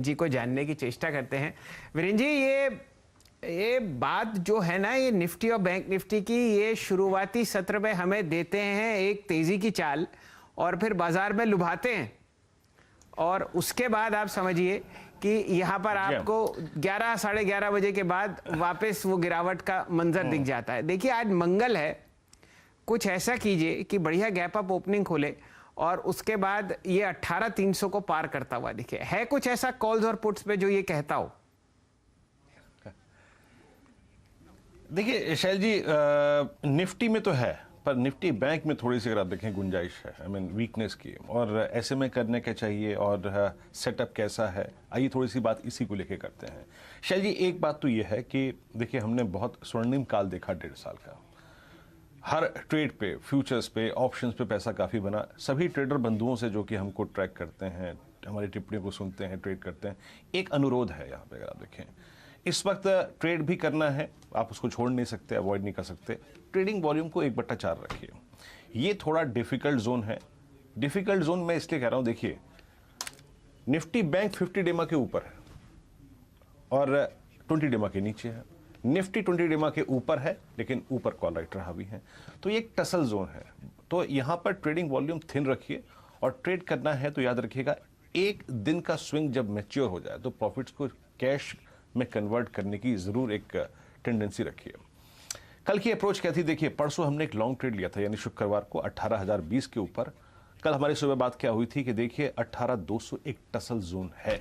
जी को जानने की चेष्टा करते हैं। वीरेंद्र जी, ये बात जो है ना, ये निफ्टी और बैंक निफ्टी की, ये शुरुआती सत्र में हमें देते हैं एक तेजी की चाल और फिर बाजार में लुभाते हैं और उसके बाद आप समझिए कि यहाँ पर आपको 11 साढ़े 11 बजे के बाद वापस वो गिरावट का मंजर दिख जाता है। देखिए, आज मंगल है, कुछ ऐसा कीजिए कि बढ़िया गैप अप ओपनिंग खोले और उसके बाद ये 18,300 को पार करता हुआ दिखे। है कुछ ऐसा कॉल्स और पुट्स पे जो ये कहता हो? देखिए शैल जी, निफ्टी में तो है, पर निफ्टी बैंक में थोड़ी सी अगर आप देखें गुंजाइश है, आई मीन वीकनेस की, और ऐसे में करने क्या चाहिए और सेटअप कैसा है, आइए थोड़ी सी बात इसी को लेके करते हैं। शैल जी, एक बात तो ये है कि देखिए, हमने बहुत स्वर्णिम काल देखा 1.5 साल का। हर ट्रेड पे, फ्यूचर्स पे, ऑप्शंस पे पैसा काफ़ी बना। सभी ट्रेडर बंधुओं से जो कि हमको ट्रैक करते हैं, हमारी टिप्पणियों को सुनते हैं, ट्रेड करते हैं, एक अनुरोध है यहाँ पे, अगर आप देखें इस वक्त ट्रेड भी करना है, आप उसको छोड़ नहीं सकते, अवॉइड नहीं कर सकते। ट्रेडिंग वॉल्यूम को 1/4 रखिए। ये थोड़ा डिफिकल्ट जोन है। डिफिकल्ट जोन मैं इसलिए कह रहा हूँ, देखिए निफ्टी बैंक 50 डेमा के ऊपर है और 20 डेमा के नीचे है। निफ्टी 20 डेमा के ऊपर है लेकिन ऊपर कॉल राइट रहा भी है, तो ये एक टसल जोन है। तो यहां पर ट्रेडिंग वॉल्यूम थिन रखिए और ट्रेड करना है तो याद रखिएगा, एक दिन का स्विंग जब मैच्योर हो जाए तो प्रॉफिट्स को कैश में कन्वर्ट करने की जरूर एक टेंडेंसी रखिए। कल की अप्रोच क्या थी? देखिए, परसों हमने एक लॉन्ग ट्रेड लिया था, यानी शुक्रवार को 18,020 के ऊपर। कल हमारी सुबह बात क्या हुई थी कि देखिए 18,200 एक टसल जोन है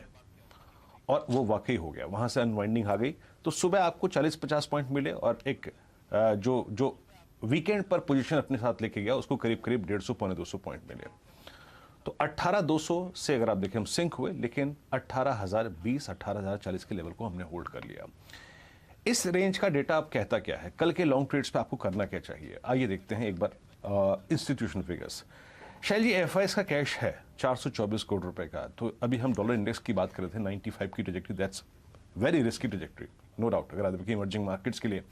और वो वाकई हो गया, वहां से अनवाइंडिंग आ गई। तो सुबह आपको 40-50 पॉइंट मिले और एक जो वीकेंड पर पोजीशन अपने साथ लेके गया उसको करीब करीब 150 पौने 200 पॉइंट मिले। तो 18,200 से अगर आप देखें हम सिंक हुए, लेकिन 18,020 18,040 के लेवल को हमने होल्ड कर लिया। इस रेंज का डेटा अब कहता क्या है? कल के लॉन्ग ट्रेड्स पे आपको करना क्या चाहिए, आइए देखते हैं एक बार इंस्टीट्यूशन फिगर्स। शैल जी, एफआईएस का कैश है 424 करोड़ रुपए का। तो अभी हम डॉलर इंडेक्स की बात कर रहे थे, 95 की trajectory, that's very risky trajectory, no doubt, अगर आप देखें इमर्जिंग मार्केट्स के लिए।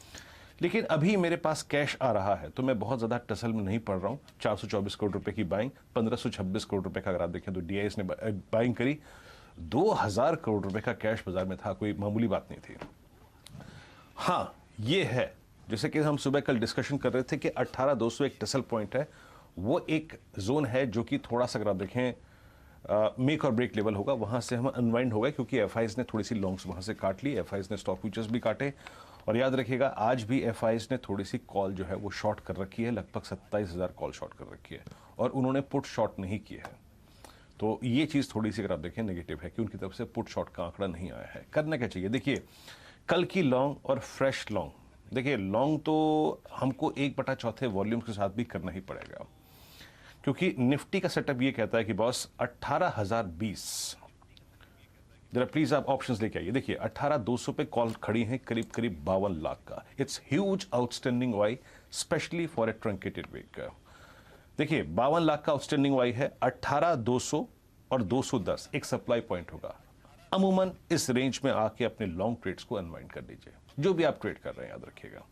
लेकिन अभी मेरे पास कैश आ रहा है तो मैं बहुत ज्यादा टसल में नहीं पड़ रहा हूं। 424 करोड़ रुपए की बाइंग, 1526 करोड़ रुपए का अगर आप देखें तो डीआईएस ने बाइंग करी। 2000 करोड़ रुपए का कैश बाजार में था, कोई मामूली बात नहीं थी। हाँ, ये है, जैसे कि हम सुबह कल डिस्कशन कर रहे थे कि 18,200 एक टसल पॉइंट है, वो एक जोन है जो कि थोड़ा सा अगर आप देखें मेक और ब्रेक लेवल होगा, वहां से हम अनवाइंड हो गए क्योंकि एफआईज ने थोड़ी सी लॉन्ग्स वहां से काट ली, एफआईज ने स्टॉक फ्यूचर्स भी काटे। और याद रखिएगा, आज भी एफआईज ने थोड़ी सी कॉल जो है वो शॉर्ट कर रखी है, लगभग 27,000 कॉल शॉर्ट कर रखी है और उन्होंने पुट शॉर्ट नहीं किए है। तो ये चीज थोड़ी सी अगर आप देखें नेगेटिव है कि उनकी तरफ से पुट शॉर्ट का आंकड़ा नहीं आया है। करना क्या चाहिए? देखिए, कल की लॉन्ग और फ्रेश लॉन्ग, देखिए लॉन्ग तो हमको 1/4 वॉल्यूम के साथ भी करना ही पड़ेगा, क्योंकि निफ्टी का सेटअप ये कहता है कि बॉस 18,020, जरा प्लीज आप ऑप्शंस लेके आइए। देखिए 18,200 पे कॉल खड़ी है करीब करीब 52 लाख का। It's huge outstanding why, especially for a truncated week. देखिए 52 लाख का आउटस्टैंडिंग वाई है, 18,200 और 210 एक सप्लाई पॉइंट होगा। अमूमन इस रेंज में आके अपने लॉन्ग ट्रेड्स को अनवाइंड कर लीजिए, जो भी आप ट्रेड कर रहे हैं। याद रखिएगा,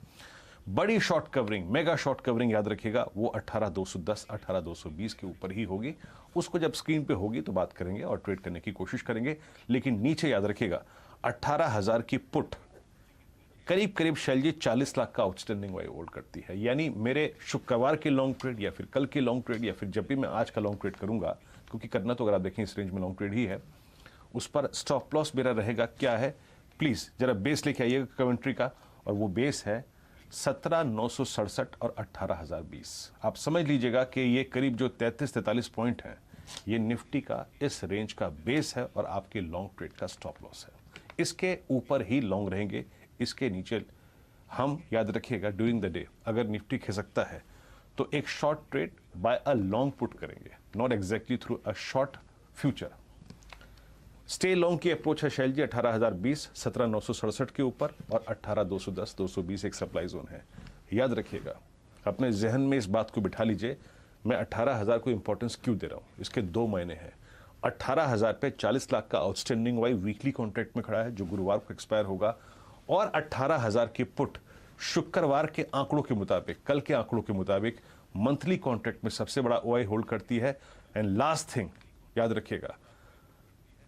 बड़ी short covering, mega short covering, याद रखिएगा वो 18,210 18,220 के ऊपर ही होगी। उसको जब स्क्रीन पे होगी तो बात करेंगे और ट्रेड करने की कोशिश करेंगे। लेकिन नीचे याद रखिएगा 18,000 की पुट करीब करीब शैल जी 40 लाख का आउटस्टैंडिंग वाई होल्ड करती है। यानी मेरे शुक्रवार के लॉन्ग ट्रेड या फिर कल के लॉन्ग ट्रेड या फिर जब भी मैं आज का लॉन्ग ट्रेड करूंगा, क्योंकि करना तो अगर आप देखें इस रेंज में लॉन्ग ट्रेड ही है, उस पर स्टॉप लॉस मेरा रहेगा क्या है? प्लीज जरा बेस लेके आइएगा कमेंट्री का, और वो बेस है 17,967 और 18,020। आप समझ लीजिएगा कि ये करीब जो 33-43 पॉइंट है, ये निफ्टी का इस रेंज का बेस है और आपके लॉन्ग ट्रेड का स्टॉप लॉस है। इसके ऊपर ही लॉन्ग रहेंगे, इसके नीचे हम, याद रखिएगा, ड्यूरिंग द डे अगर निफ्टी खिसकता है तो एक short trade by a long put करेंगे, not exactly through a short future. Stay long की अप्रोच है शैल जी 18,020, 17,967 के ऊपर और 18,210 220 एक सप्लाई जोन है। याद रखिएगा, अपने जहन में इस बात को बिठा लीजिए, मैं 18,000 को इंपॉर्टेंस क्यों दे रहा हूं। इसके दो मायने हैं। 18,000 पे 40 लाख का आउटस्टैंडिंग वाई वीकली कॉन्ट्रैक्ट में खड़ा है जो गुरुवार को एक्सपायर होगा, और 18,000 की पुट शुक्रवार के आंकड़ों के मुताबिक, कल के आंकड़ों के मुताबिक मंथली कॉन्ट्रैक्ट में सबसे बड़ा ओआई होल्ड करती है। एंड लास्ट थिंग याद रखिएगा,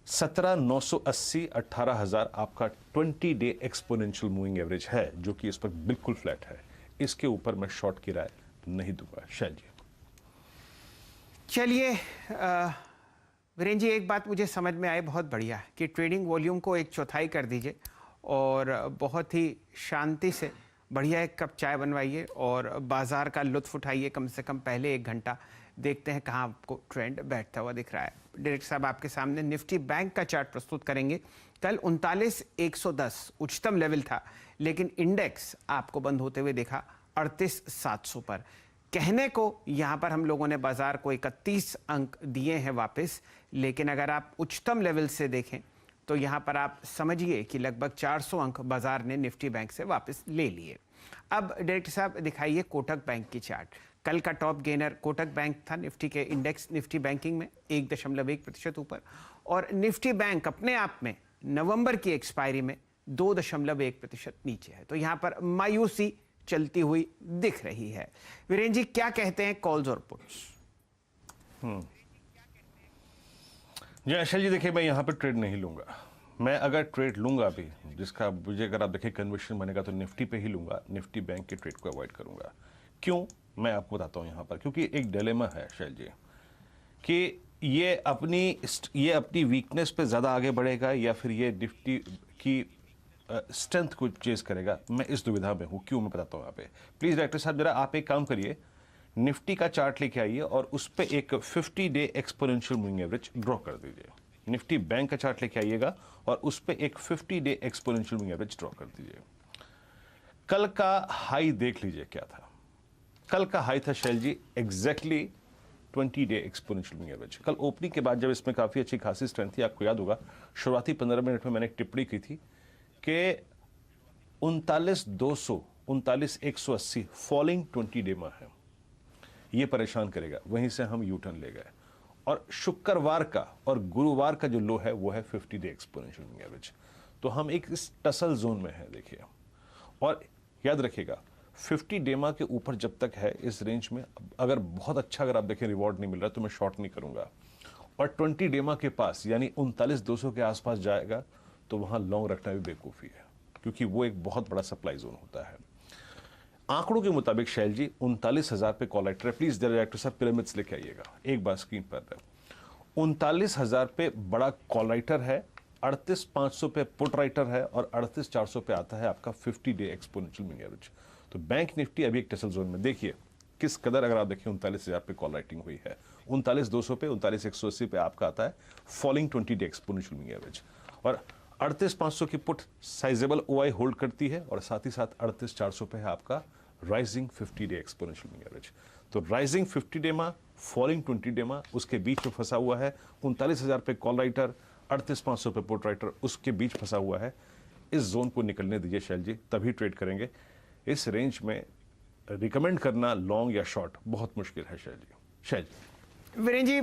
17,980 18,000 आपका 20 डे एक्सपोनेंशियल मूविंग एवरेज है, जो कि इस पर बिल्कुल फ्लैट है। इसके ऊपर मैं शॉर्ट की राय नहीं दूंगा। शैल जी चलिए वीरेंद्र जी, एक बात मुझे समझ में आई बहुत बढ़िया कि ट्रेडिंग वॉल्यूम को एक चौथाई कर दीजिए और बहुत ही शांति से बढ़िया एक कप चाय बनवाइए और बाजार का लुत्फ उठाइए। कम से कम पहले 1 घंटा देखते हैं कहाँ आपको ट्रेंड बैठता हुआ दिख रहा है। डायरेक्टर साहब आपके सामने निफ्टी बैंक का चार्ट प्रस्तुत करेंगे। कल 39,110 उच्चतम लेवल था, लेकिन इंडेक्स आपको बंद होते हुए देखा 38,700 पर। कहने को यहाँ पर हम लोगों ने बाजार को 31 अंक दिए हैं वापस, लेकिन अगर आप उच्चतम लेवल से देखें तो यहाँ पर आप समझिए कि लगभग 400 अंक बाजार ने निफ्टी बैंक से वापस ले लिए। अब डायरेक्टर साहब दिखाइए कोटक बैंक की चार्ट। कल का टॉप गेनर कोटक बैंक था निफ्टी के इंडेक्स निफ्टी बैंकिंग में 1.1% ऊपर, और निफ्टी बैंक अपने आप में नवंबर की एक्सपायरी में 2.1% नीचे है। तो यहाँ पर मायूसी चलती हुई दिख रही है। वीरेंद्र जी क्या कहते हैं कॉल्स और पुट्स? जी अशल जी, देखिए मैं यहाँ पे ट्रेड नहीं लूंगा। मैं अगर ट्रेड लूंगा भी, जिसका मुझे अगर आप देखिए कन्वर्शन बनेगा, तो निफ्टी पे ही लूंगा। निफ्टी बैंक के ट्रेड को अवॉइड करूंगा। क्यों, मैं आपको बताता हूँ यहाँ पर। क्योंकि एक डिलेमा है शैल जी कि ये अपनी वीकनेस पे ज़्यादा आगे बढ़ेगा या फिर ये निफ्टी की स्ट्रेंथ को चेज करेगा। मैं इस दुविधा में हूँ। क्यों, मैं बताता हूँ यहाँ पे। प्लीज़ डायरेक्टर साहब जरा आप एक काम करिए, निफ्टी का चार्ट लेके आइए और उस पर एक 50 day exponential moving average draw कर दीजिए। निफ्टी बैंक का चार्ट लेके आइएगा और उस पर एक 50 day exponential moving average draw कर दीजिए। कल का हाई देख लीजिए क्या था। कल का हाई था Shail ji exactly 20 day exponential moving average. कल ओपनिंग के बाद जब इसमें काफी अच्छी खासी स्ट्रेंथ थी, आपको याद होगा शुरुआती 15 मिनट में मैंने एक टिप्पणी की थी कि 39,200 39,180 फॉलिंग 20 डे में है, ये परेशान करेगा। वहीं से हम यू टर्न ले गए और शुक्रवार का और गुरुवार का जो लो है वो है 50 डे एक्सपोनेंशियल मूविंग एवरेज। तो हम एक इस टसल जोन में है देखिए। और याद रखिएगा 50 डेमा के ऊपर जब तक है इस रेंज में, अगर बहुत अच्छा अगर आप देखें रिवॉर्ड नहीं मिल रहा तो मैं शॉर्ट नहीं करूंगा। और 20 डेमा के पास यानी 39,200 के आसपास जाएगा तो वहां लॉन्ग रखना भी बेवकूफ़ी है, क्योंकि वो एक बहुत बड़ा सप्लाई जोन होता है। आंकड़ों के मुताबिक शैल जी 39,000 पे कॉल राइटर है। प्लीज डायरेक्टर साहब पिरामिड्स लेके आइएगा एक बार स्क्रीन पर। 39,000 पे बड़ा कॉल राइटर है, 38,500 पे पुट राइटर है और 38,400 पे आता है आपका 50 डे एक्सपोनेंशियल मूविंग एवरेज। तो बैंक निफ्टी अभी एक टसल जोन में, देखिए किस कदर, अगर आप देखिए 39,000 पे कॉल राइटिंग हुई है, 39,200 पे 39,180 पे आपका आता है falling 20 day exponential moving average. और 38,500 की पुट साइजेबल ओआई होल्ड करती है और साथ ही साथ 38,400 पे है आपका rising 50 day exponential moving average. तो राइजिंग 50 डे मा, फॉलिंग 20 डे मा, उसके बीच में फंसा हुआ है 39,000 पे कॉल राइटर, 38,500 पे पुट राइटर, उसके बीच फंसा हुआ है। इस जोन को निकलने दीजिए शैल जी, तभी ट्रेड करेंगे। इस रेंज में रिकमेंड करना लॉन्ग या शॉर्ट बहुत मुश्किल है शैल जी। वीरेंद्र जी